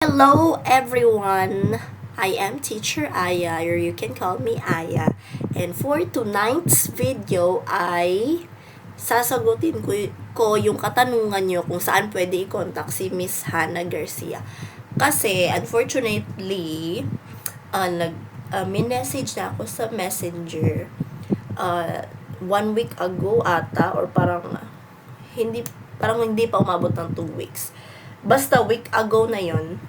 Hello everyone! I am Teacher Aya, or you can call me Aya. And for tonight's video ay sasagutin ko yung katanungan nyo kung saan pwede i-contact si Miss Hannah Garcia. Kasi unfortunately, message na ako sa Messenger 1 week ago ata, or hindi pa umabot ng 2 weeks. Basta week ago na yon.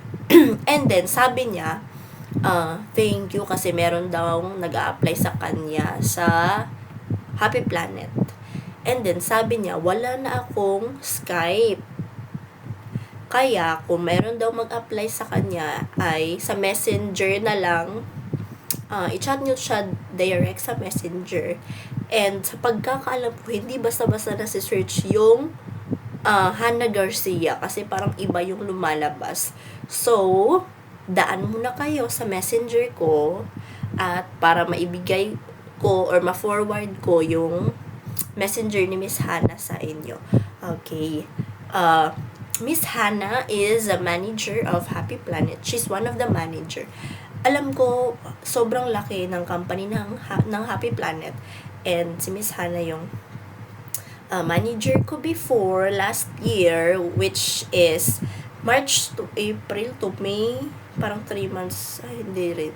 And then sabi niya, thank you kasi meron daw nag-a-apply sa kanya sa Happy Planet. And then sabi niya, wala na akong Skype. Kaya kung meron daw mag-apply sa kanya ay sa Messenger na lang, i-chat niyo siya direct sa Messenger. And sa pagkakaalam ko, hindi basta-basta na si-search yung Hannah Garcia kasi parang iba yung lumalabas. So, daan muna kayo sa Messenger ko at para maibigay ko or ma-forward ko yung Messenger ni Miss Hannah sa inyo. Okay. Miss Hannah is a manager of Happy Planet. She's one of the manager. Alam ko, sobrang laki ng company ng Happy Planet. And si Miss Hannah yung manager ko before last year, which is March to April to May, parang 3 months, hindi rin,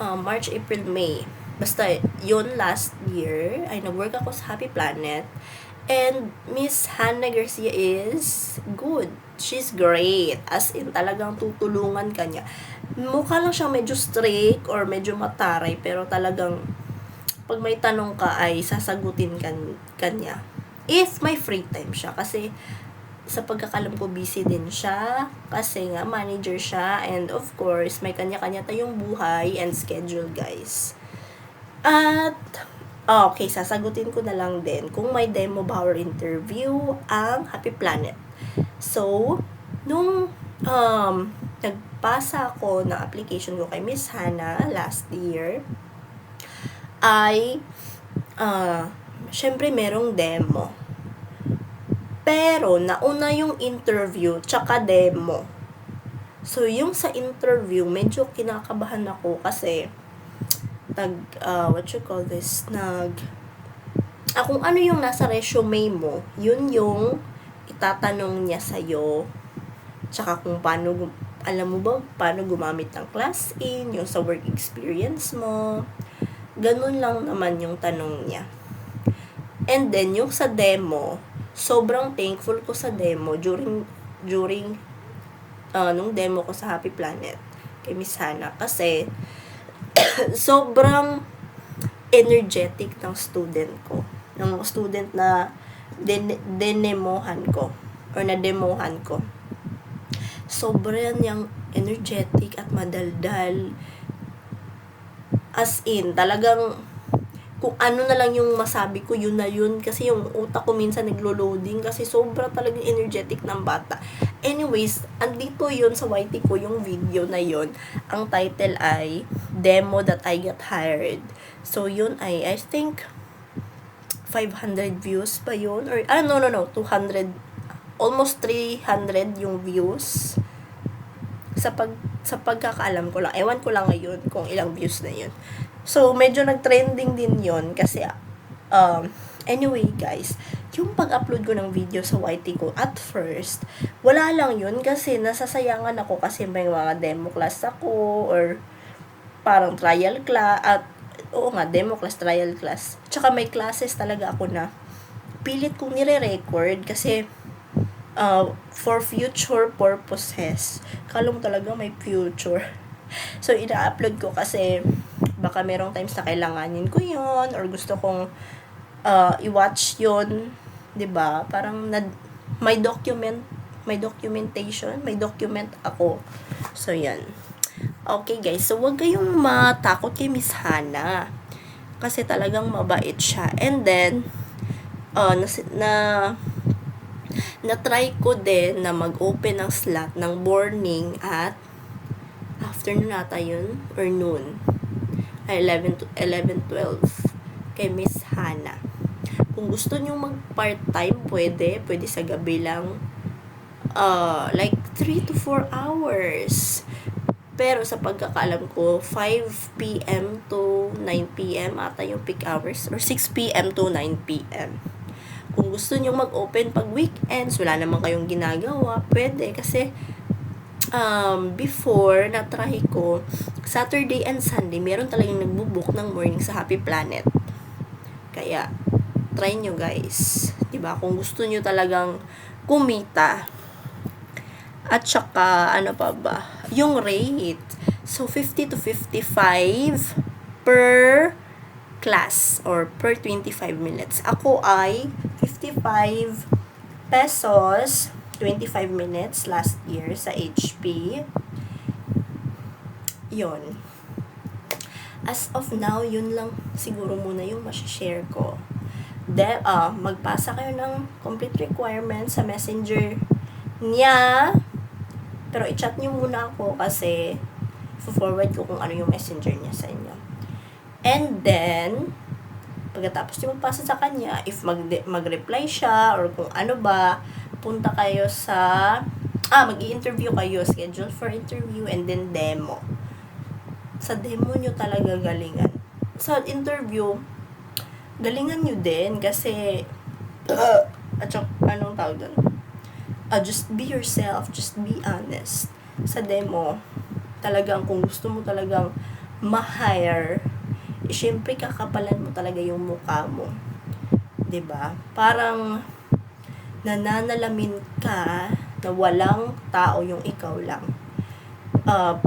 March, April, May, basta yun last year ay nag-work ako sa Happy Planet. And Miss Hannah Garcia is good, she's great, as in talagang tutulungan ka niya. Mukha lang siyang medyo strict or medyo mataray, pero talagang pag may tanong ka ay sasagutin kanya. If may free time siya. Kasi sa pagkakalam ko busy din siya. Kasi nga manager siya. And of course, may kanya-kanya tayong buhay and schedule, guys. At okay, sasagutin ko na lang din kung may demo ba or interview ang Happy Planet. So, nung nagpasa ako ng application ko kay Miss Hannah last year, ay syempre merong demo. Pero nauna yung interview tsaka demo. So yung sa interview medyo kinakabahan ako kasi kung ano yung nasa resume mo, yun yung itatanong niya sa'yo. Tsaka kung alam mo ba paano gumamit ng class in, yung sa work experience mo. Ganun lang naman yung tanong niya. And then, yung sa demo, sobrang thankful ko sa demo during nung demo ko sa Happy Planet kay Miss Hannah. Kasi, sobrang energetic ng student ko. Ng student na demohan ko. Or na-demohan ko. Sobrang yung energetic at madaldal. As in, talagang kung ano na lang yung masabi ko, yun na yun. Kasi yung utak ko minsan naglo-loading kasi sobra talagang energetic ng bata. Anyways, andito yun sa YT ko, yung video na yun. Ang title ay Demo That I Got Hired. So, yun ay, I think, 500 views pa yun. Or, no, 200, almost 300 yung views. Sa pagkakaalam ko lang, ewan ko lang ngayon kung ilang views na yun. So, medyo nag-trending din yun kasi, anyway guys, yung pag-upload ko ng video sa YT ko, at first, wala lang yun kasi nasasayangan ako kasi may mga demo class ako or parang trial class, demo class, trial class. Tsaka may classes talaga ako na pilit kong nire-record kasi for future purposes. Kalong talaga may future. So, ina-upload ko kasi baka merong times na kailanganin ko yun or gusto kong i-watch yun. 'Di ba? Parang may documentation, may document ako. So, yan. Okay, guys. So, wag kayong matakot kay Miss Hannah. Kasi talagang mabait siya. And then, na-try ko din na mag-open ng slot ng morning at afternoon nata yun, or noon. 11, 12 kay Miss Hannah. Kung gusto nyo mag part-time, pwede sa gabi lang. Like 3 to 4 hours. Pero sa pagkakaalam ko, 5 p.m. to 9 p.m. ata yung peak hours, or 6 p.m. to 9 p.m. Kung gusto nyo mag-open pag weekends, wala naman kayong ginagawa, pwede. Kasi, before, na-try ko, Saturday and Sunday, meron talagang nagbubook ng morning sa Happy Planet. Kaya, try nyo guys. Diba? Kung gusto nyo talagang kumita. At saka, ano pa ba? Yung rate. So, 50 to 55 per class or per 25 minutes. Ako ay 55 pesos 25 minutes last year sa HP. Yun. As of now, yun lang siguro muna yung masishare ko. Magpasa kayo ng complete requirements sa messenger niya. Pero i-chat nyo muna ako kasi forward ko kung ano yung messenger niya sa inyo. And then, pagkatapos nyo magpasa sa kanya, if mag-reply siya or kung ano ba, punta kayo sa mag-i-interview kayo, schedule for interview, and then demo. Sa demo nyo talaga galingan. Sa interview, galingan nyo din kasi anong tawag doon? Just be yourself, just be honest. Sa demo, talagang kung gusto mo talagang ma-hire, syempre kakapalan mo talaga yung mukha mo. 'Di ba? Parang nananalamin ka na walang tao, yung ikaw lang.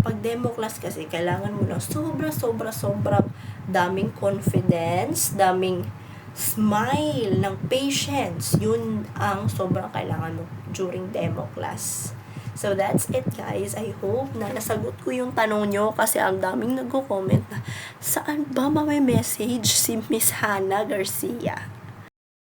Pag demo class kasi, kailangan mo ng sobrang daming confidence, daming smile, ng patience. Yun ang sobrang kailangan mo during demo class. So, that's it guys. I hope na nasagot ko yung tanong nyo kasi ang daming nagko-comment na saan ba may message si Miss Hannah Garcia?